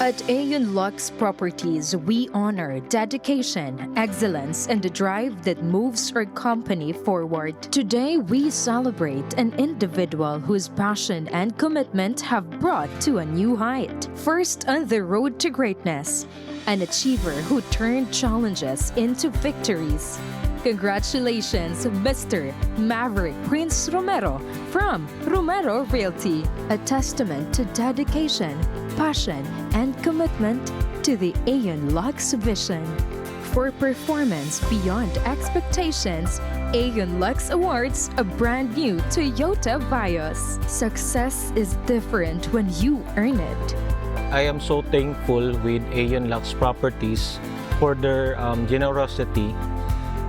At Aeon Lux Properties, we honor dedication, excellence, and the drive that moves our company forward. Today, we celebrate an individual whose passion and commitment have brought to a new height. First on the road to greatness, an achiever who turned challenges into victories. Congratulations, Mr. Maverick Prince Romero from Romero Realty, a testament to dedication, passion, and commitment to the Aeon Lux vision. For performance beyond expectations, Aeon Lux awards a brand new Toyota Vios. Success is different when you earn it. I am so thankful with Aeon Lux Properties for their generosity,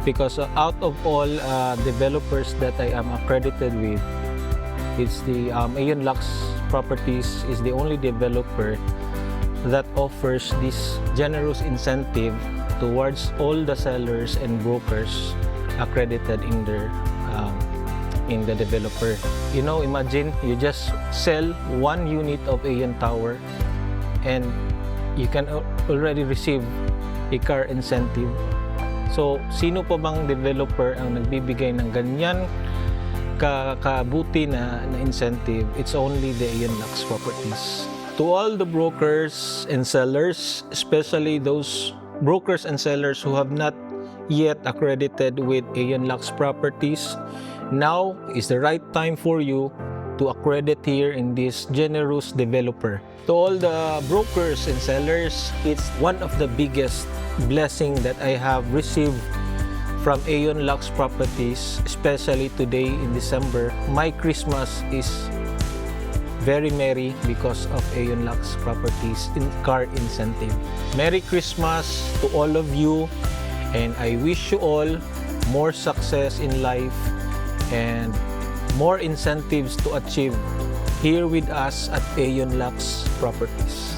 because out of all developers that I am accredited with, it's the Aeon Lux Properties is the only developer that offers this generous incentive towards all the sellers and brokers accredited in the developer. You know, imagine you just sell one unit of Aeon Tower and you can already receive a car incentive. So, sino pa bang developer ang nagbibigay ng ganyan kabuti na incentive? It's only the Aeon Lux Properties. To all the brokers and sellers, especially those brokers and sellers who have not yet accredited with Aeon Lux Properties, now is the right time for you to accredit here in this generous developer. To all the brokers and sellers, it's one of the biggest blessing that I have received from Aeon Lux Properties, especially today in December. My Christmas is very merry because of Aeon Lux Properties in car incentive. Merry Christmas to all of you, and I wish you all more success in life and more incentives to achieve here with us at Aeon Lux Properties.